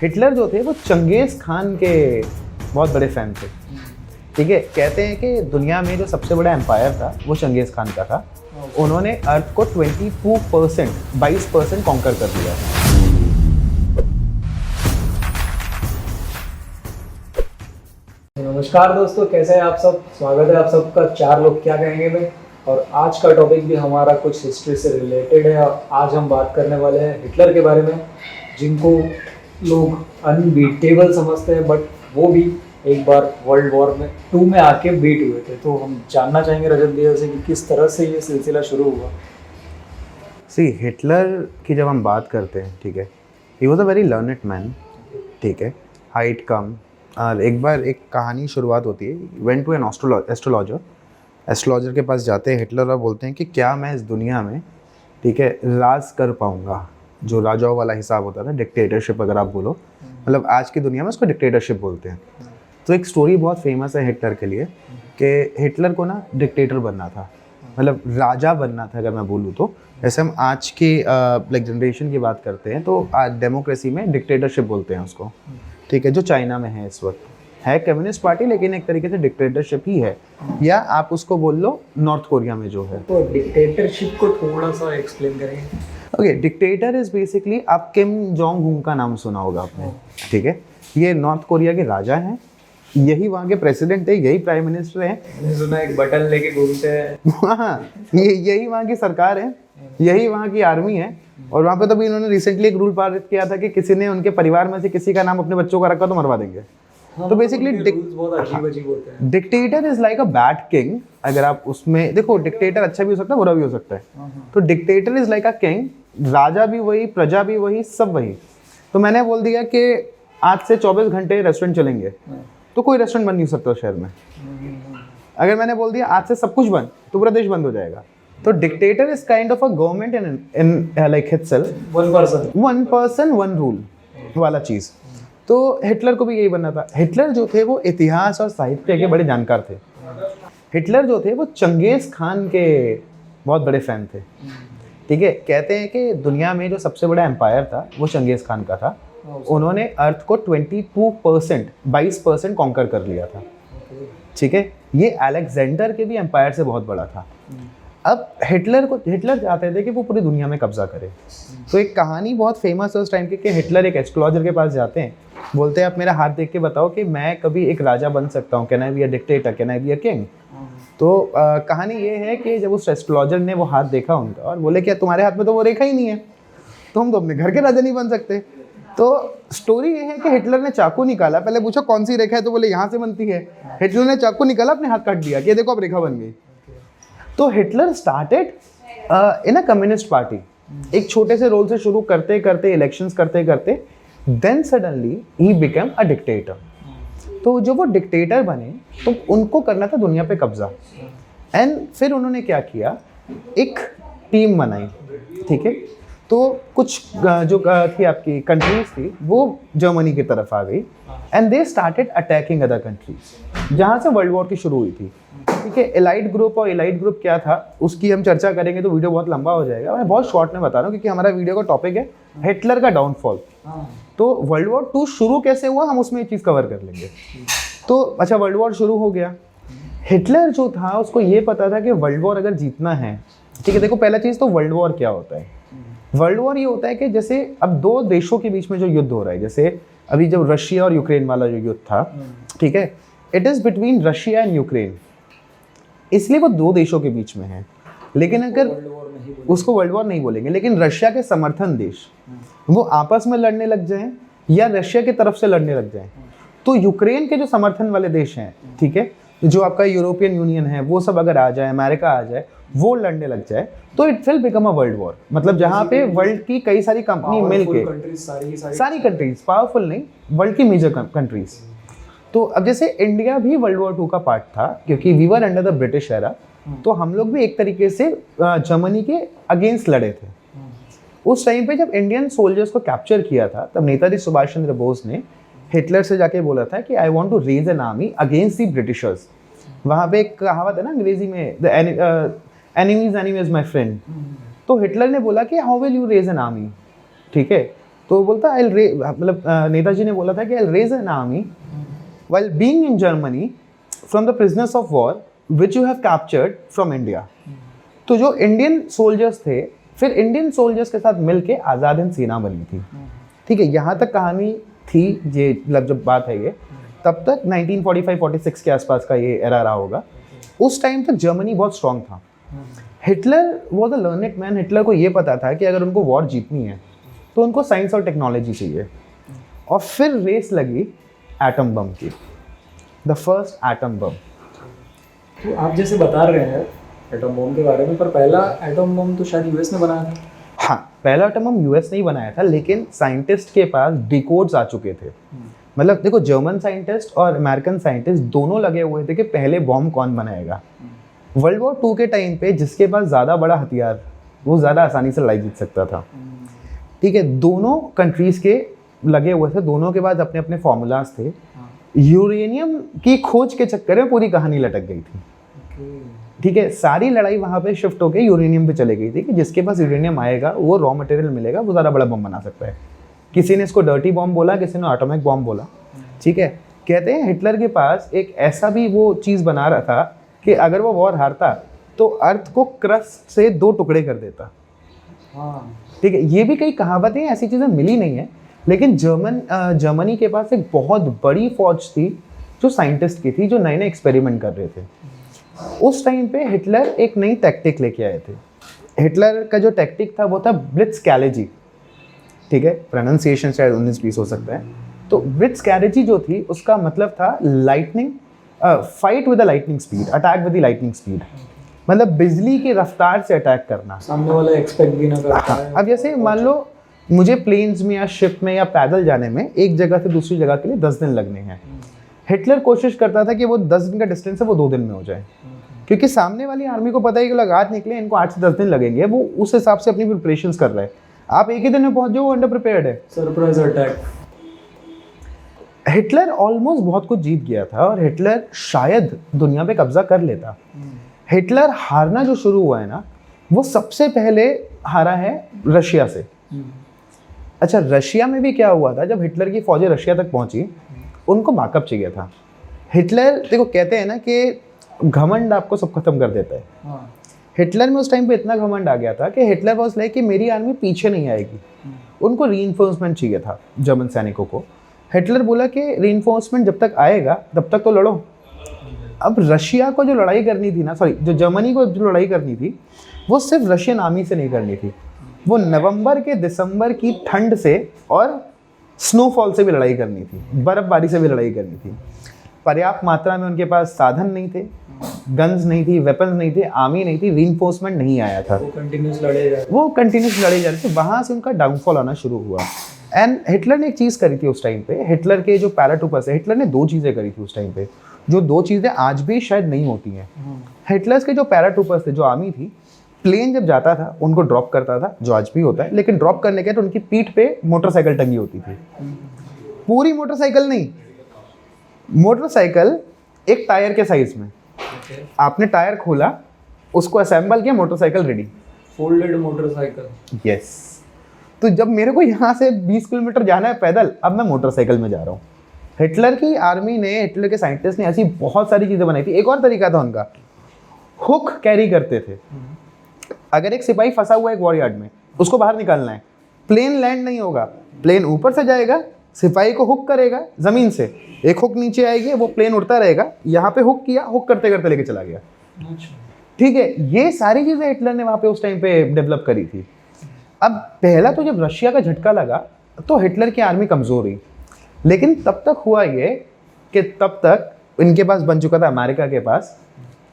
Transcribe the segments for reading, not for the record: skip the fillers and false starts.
Hitler जो थे वो चंगेज़ खान के बहुत बड़े फ़ैन थे। ठीक है, कहते हैं कि दुनिया में जो सबसे बड़ा एम्पायर था वो चंगेज़ खान का था। उन्होंने अर्थ को 22% कॉन्कर कर लिया था। नमस्कार दोस्तों, कैसे हैं आप सब। स्वागत है आप सबका चार लोग क्या कहेंगे में। और आज का टॉपिक भी हमारा कुछ हिस्ट्री से रिलेटेड है। आज हम बात करने वाले हैं हिटलर के बारे में, जिनको लोग अनबीटेबल समझते हैं, बट वो भी एक बार वर्ल्ड वॉर में 2 में आके बीट हुए थे। तो हम जानना चाहेंगे रजत भैया से कि किस तरह से ये सिलसिला शुरू हुआ। हिटलर की जब हम बात करते हैं, ठीक है, he was a very learned man. ठीक है, हाइट कम। और एक बार एक कहानी शुरुआत होती है, वेंट टू एन एस्ट्रोलॉजर के पास जाते हैं हिटलर और बोलते हैं कि क्या मैं इस दुनिया में, ठीक है, राज कर पाऊँगा। जो राजाओं वाला हिसाब होता था, डिक्टेटरशिप अगर आप बोलो, मतलब आज की दुनिया में उसको डिक्टेटरशिप बोलते हैं। तो एक स्टोरी बहुत फेमस है हिटलर के लिए कि हिटलर को ना डिक्टेटर बनना था, मतलब राजा बनना था अगर मैं बोलूँ तो। जैसे हम आज की लाइक जनरेशन की बात करते हैं तो डेमोक्रेसी में डिक्टेटरशिप बोलते हैं उसको। ठीक है, जो चाइना में है इस वक्त, है कम्युनिस्ट पार्टी लेकिन एक तरीके से डिक्टेटरशिप ही है, या आप उसको बोल लो नॉर्थ कोरिया में जो है। तो डिक्टेटरशिप को थोड़ा सा एक्सप्लेन करेंगे। ओके, डिक्टेटर इज बेसिकली, आप किम जोंग उन का नाम सुना होगा आपने। ठीक है, ये नॉर्थ कोरिया के राजा हैं, यही वहाँ के प्रेसिडेंट है, यही प्राइम मिनिस्टर है। मैंने सुना एक बटन लेके घूमते हैं। हाँ, यही वहाँ की सरकार है, यही वहाँ की आर्मी है। और वहाँ पे तो भी इन्होंने रिसेंटली एक रूल पारित किया था कि किसी ने उनके परिवार में से किसी का नाम अपने बच्चों का रखा तो मरवा देंगे। हाँ, तो basically dictator is like a bad king. अगर आप उसमें देखो, डिक्टेटर अच्छा भी हो सकता है, बुरा भी हो सकता है। तो dictator is like a king, राजा भी वही, प्रजा भी वही, सब वही। तो मैंने बोल दिया कि आज से 24 घंटे रेस्टोरेंट चलेंगे, तो कोई रेस्टोरेंट बंद नहीं हो सकता शहर में। अगर मैंने बोल दिया आज से सब कुछ बंद, तो पूरा देश बंद हो जाएगा। तो dictator is kind of a government in like itself, one person one rule वाला चीज। तो हिटलर को भी यही बनना था। हिटलर जो थे वो इतिहास और साहित्य के बड़े जानकार थे। हिटलर जो थे वो चंगेज़ खान के बहुत बड़े फैन थे। ठीक है, कहते हैं कि दुनिया में जो सबसे बड़ा एम्पायर था वो चंगेज़ खान का था। उन्होंने अर्थ को 22% कॉन्कर कर लिया था। ठीक है, ये अलेक्जेंडर के भी एम्पायर से बहुत बड़ा था। अब हिटलर चाहते थे कि वो पूरी दुनिया में कब्जा करे। तो एक कहानी बहुत फेमस है उस टाइम की कि हिटलर एक एस्ट्रोलॉजर के पास जाते हैं, बोलते हैं आप मेरा हाथ देख के बताओ कि मैं कभी एक राजा बन सकता हूँ, can I be a dictator, can I be a king. तो कहानी ये है कि जब उस एस्ट्रोलॉजर ने वो हाथ देखा उनका और बोले क्या तुम्हारे हाथ में तो वो रेखा ही नहीं है, तो हम तो अपने घर के राजा नहीं बन सकते। तो स्टोरी ये है कि हिटलर ने चाकू निकाला, पहले पूछा कौन सी रेखा है, तो बोले यहाँ से बनती है। हिटलर ने चाकू निकाला, अपने हाथ काट दिया कि देखो अब रेखा बन गई। तो Hitler started in a communist party, एक छोटे से रोल से शुरू करते करते, इलेक्शंस करते करते, देन सडनली ही बिकम अ डिक्टेटर। तो जब वो डिक्टेटर बने तो उनको करना था दुनिया पे कब्जा। एंड फिर उन्होंने क्या किया, एक टीम बनाई। ठीक है, तो कुछ जो थी आपकी कंट्रीज थी वो जर्मनी की तरफ आ गई, and they started attacking other countries, जहाँ से वर्ल्ड वॉर की शुरू हुई थी। ठीक है, एलाइट ग्रुप और एलाइट ग्रुप क्या था उसकी हम चर्चा करेंगे तो वीडियो बहुत लंबा हो जाएगा। मैं बहुत शॉर्ट में बता रहा हूँ क्योंकि हमारा वीडियो का टॉपिक है हिटलर का डाउनफॉल। तो वर्ल्ड वॉर 2 शुरू कैसे हुआ हम उसमें एक चीज़ कवर कर लेंगे। तो अच्छा, वर्ल्ड वॉर शुरू हो गया। हिटलर जो था उसको ये पता था कि वर्ल्ड वॉर अगर जीतना है, ठीक है, देखो पहला चीज़ तो वर्ल्ड वॉर क्या होता है। वर्ल्ड वॉर ये होता है कि जैसे अब 2 देशों के बीच में जो युद्ध हो रहा है, जैसे अभी जब रशिया और यूक्रेन वाला जो युद्ध था, ठीक है, it is between Russia and Ukraine, इसलिए वो 2 देशों के बीच में है। लेकिन अगर उसको वर्ल्ड वॉर नहीं बोलेंगे, लेकिन रशिया के समर्थन देश वो आपस में लड़ने लग जाएं या रशिया की तरफ से लड़ने लग जाएं, तो यूक्रेन के जो समर्थन वाले देश हैं, ठीक है, जो आपका यूरोपियन यूनियन है, वो सब अगर आ जाए, अमेरिका आ जाए, वो लड़ने लग जाए, तो it will become a world war. मतलब जहाँ पे वर्ल्ड की कई सारी कंपनी मिल के, सारी कंट्रीज, पावरफुल नहीं, वर्ल्ड की मेजर कंट्रीज। तो अब जैसे इंडिया भी वर्ल्ड वॉर 2 का पार्ट था क्योंकि we were under the British era, तो हम लोग भी एक तरीके से जर्मनी के अगेंस्ट लड़े थे। उस टाइम पे जब इंडियन सोल्जर्स को कैप्चर किया था, तब नेताजी सुभाष चंद्र बोस ने हिटलर से जाके बोला था कि I want to raise an army against the Britishers. वहाँ पे एक कहावत है ना अंग्रेजी में, the enemy is my friend. तो हिटलर ने बोला कि how will you raise an army, ठीक है, तो वो बोलता मतलब नेताजी ने बोला था कि I raise an army while being in Germany from the prisoners of war which you have captured from India. तो जो इंडियन सोल्जर्स थे फिर इंडियन सोल्जर्स के साथ मिलके आज़ाद हिंद सेना बनी थी। ठीक है, यहाँ तक कहानी थी ये, मतलब जब बात है ये, तब तक 1945-46 के आसपास का ये एरा रहा होगा। उस टाइम तक जर्मनी बहुत स्ट्रांग था। Hitler was a learned man. Hitler को ये पता था कि अगर उनको वॉर जीतनी है तो उनको साइंस और टेक्नोलॉजी चाहिए, और फिर रेस लगी एटम बम की, द फर्स्ट एटम बम। तो आप जैसे बता रहे हैं एटम बम के बारे में, पर पहला एटम बम तो शायद यूएस ने बनाया था। हाँ, पहला एटम बम यूएस ने ही बनाया था, लेकिन साइंटिस्ट के पास डिकोड्स आ चुके थे। मतलब देखो, जर्मन साइंटिस्ट और अमेरिकन साइंटिस्ट दोनों लगे हुए थे कि पहले बॉम्ब कौन बनाएगा। वर्ल्ड वॉर 2 के टाइम पे जिसके पास ज़्यादा बड़ा हथियार वो ज़्यादा आसानी से लड़ाई जीत सकता था। ठीक है, दोनों कंट्रीज़ के लगे हुए थे, दोनों के पास अपने अपने फॉर्मूलाज थे। यूरेनियम की खोज के चक्कर में पूरी कहानी लटक गई थी। ठीक है, सारी लड़ाई वहाँ पे शिफ्ट होकर यूरेनियम पे चले गई थी कि जिसके पास यूरेनियम आएगा, वो रॉ मटेरियल मिलेगा, वो ज़्यादा बड़ा बम बना सकता है। किसी ने इसको डर्टी बॉम्ब बोला, किसी ने एटॉमिक बॉम्ब बोला। ठीक है, कहते हैं हिटलर के पास एक ऐसा भी वो चीज़ बना रहा था कि अगर वो वॉर हारता तो अर्थ को क्रस्ट से 2 टुकड़े कर देता। ठीक है, ये भी कई कहावतें, ऐसी चीज़ें मिली नहीं है, लेकिन जर्मनी के पास एक बहुत बड़ी फौज थी जो साइंटिस्ट की थी, जो नए नए एक्सपेरिमेंट कर रहे थे। उस टाइम पे हिटलर एक नई टैक्टिक लेके आए थे। हिटलर का जो टैक्टिक था वो था ब्लिट्जस्कैलेजी। ठीक है, प्रोनाउंसिएशन शायद 19-20 हो सकता है। तो ब्लिट्जस्कैलेजी जो थी उसका मतलब था lightning, fight with the lightning speed, attack with the lightning speed, मतलब बिजली की रफ्तार से अटैक करना, सामने वाला एक्सपेक्ट भी ना करता है। अब जैसे मान लो मुझे प्लेन्स में या शिप में या पैदल जाने में एक जगह से दूसरी जगह के लिए 10 दिन लगने हैं। हिटलर कोशिश करता था कि वो 10 दिन का डिस्टेंस है वो 2 दिन में हो जाए, क्योंकि सामने वाली आर्मी को पता है कि लोग आज निकले, इनको 8 से 10 दिन लगेंगे। वो उस हिसाब से अपनी प्रिपरेशंस कर रहे हैं। आप एक ही दिन में पहुंच जाओ, वो अंडर प्रिपेयर्ड है। Surprise attack. हिटलर ऑलमोस्ट बहुत कुछ जीत गया था और हिटलर शायद दुनिया पे कब्जा कर लेता। हिटलर हारना जो शुरू हुआ है ना, वो सबसे पहले हारा है रशिया से। अच्छा, रशिया में भी क्या हुआ था, जब हिटलर की फौजें रशिया तक पहुंची, उनको बैकअप चाहिए था। हिटलर, देखो कहते हैं ना कि घमंड आपको सब खत्म कर देता है। हिटलर में उस टाइम पे इतना घमंड आ गया था कि हिटलर वाज लाइक कि मेरी आर्मी पीछे नहीं आएगी। उनको रीइंफोर्समेंट चाहिए था जर्मन सैनिकों को। हिटलर बोला कि रीइंफोर्समेंट जब तक आएगा तब तक तो लड़ो। अब रशिया को जो लड़ाई करनी थी ना, सॉरी, जो जर्मनी को जो लड़ाई करनी थी वो सिर्फ रशियन आर्मी से नहीं करनी थी, वो नवंबर के दिसंबर की ठंड से और स्नोफॉल से भी लड़ाई करनी थी, बर्फबारी से भी लड़ाई करनी थी। पर्याप्त मात्रा में उनके पास साधन नहीं थे, गन्स नहीं थी, वेपन्स नहीं थे, आर्मी नहीं थी, रीइंफोर्समेंट नहीं आया था। वो कंटिन्यूस लड़े जा रहे थे। वहाँ से उनका डाउनफॉल आना शुरू हुआ। एंड हिटलर ने एक चीज़ करी थी उस टाइम पे। हिटलर के जो पैराट्रूपर्स है, हिटलर ने 2 चीज़ें करी थी उस टाइम पे, जो 2 चीज़ें आज भी शायद नहीं होती हैं। हिटलर्स के जो पैराट्रूपर्स थे, जो आर्मी थी, प्लेन जब जाता था उनको ड्रॉप करता था, जो आज भी होता है, लेकिन ड्रॉप करने के बाद उनकी पीठ पे मोटरसाइकिल टंगी होती थी। पूरी मोटरसाइकिल नहीं, मोटरसाइकिल एक टायर के साइज में। आपने टायर खोला, उसको असेंबल किया, motorcycle ready. Folded motorcycle. Yes. तो जब मेरे को यहाँ से 20 किलोमीटर जाना है पैदल, अब मैं मोटरसाइकिल में जा रहा हूँ। हिटलर की आर्मी ने, हिटलर के साइंटिस्ट ने ऐसी बहुत सारी चीज़ें बनाई थी। एक और तरीका था उनका, हुक कैरी करते थे। अगर एक सिपाही फंसा हुआ है एक वॉर यार्ड में, उसको बाहर निकालना है, प्लेन लैंड नहीं होगा, प्लेन ऊपर से जाएगा, सिपाही को हुक करेगा ज़मीन से, एक हुक नीचे आएगी, वो प्लेन उड़ता रहेगा, यहाँ पे हुक किया, हुक करते करते लेके चला गया। ठीक है, ये सारी चीज़ें हिटलर ने वहाँ पे उस टाइम पे डेवलप करी थी। अब पहला तो जब रशिया का झटका लगा तो हिटलर की आर्मी कमज़ोर हुई, लेकिन तब तक हुआ ये कि तब तक इनके पास बन चुका था, अमेरिका के पास,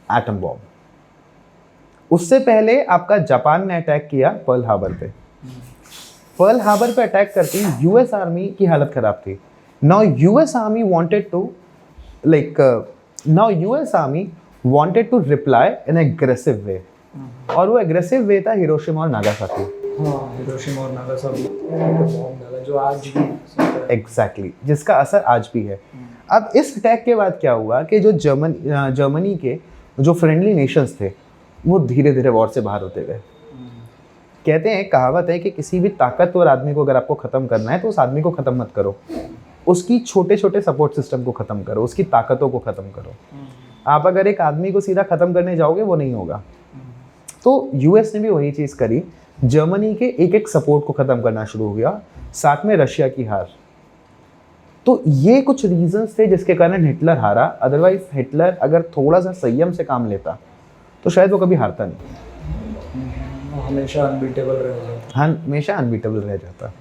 एटम बॉम्ब। उससे पहले आपका जापान ने अटैक किया पर्ल हार्बर पे। पर्ल हार्बर पे अटैक करती यूएस आर्मी की हालत खराब थी। Now US army wanted to reply in aggressive way, और वो एग्रेसिव वे था हिरोशिमा और नागासाकी। हिरोशिमा और नागासाकी बॉम्ब डाला, जो आज भी एग्जैक्टली, जिसका असर आज भी है। अब इस अटैक के बाद क्या हुआ कि जो जर्मनी के जो फ्रेंडली नेशंस थे वो धीरे धीरे वॉर से बाहर होते गए। कहते हैं, कहावत है कि किसी भी ताकतवर आदमी को अगर आपको ख़त्म करना है तो उस आदमी को ख़त्म मत करो, उसकी छोटे छोटे सपोर्ट सिस्टम को ख़त्म करो, उसकी ताकतों को ख़त्म करो। आप अगर एक आदमी को सीधा ख़त्म करने जाओगे वो नहीं होगा। तो यूएस ने भी वही चीज़ करी, जर्मनी के एक एक सपोर्ट को ख़त्म करना शुरू हो गया, साथ में रशिया की हार। तो ये कुछ रीजंस थे जिसके कारण हिटलर हारा। अदरवाइज हिटलर अगर थोड़ा सा संयम से काम लेता तो शायद वो कभी हारता नहीं, हमेशा अनबीटेबल रह जाता। हाँ, हमेशा अनबीटेबल रह जाता।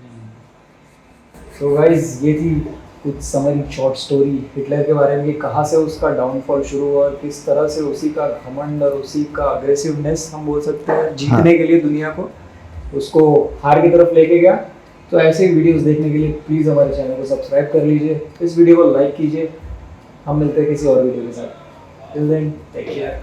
तो गाइज ये थी कुछ समरी शॉर्ट स्टोरी हिटलर के बारे में कि कहाँ से उसका डाउनफॉल शुरू हुआ और किस तरह से उसी का घमंड और उसी का अग्रेसिवनेस हम बोल सकते हैं जीतने के लिए दुनिया को उसको हार की तरफ लेके गया। तो ऐसे ही वीडियोस देखने के लिए प्लीज़ हमारे चैनल को सब्सक्राइब कर लीजिए, इस वीडियो को लाइक कीजिए। हम मिलते हैं किसी और वीडियो के साथ। Till then take care.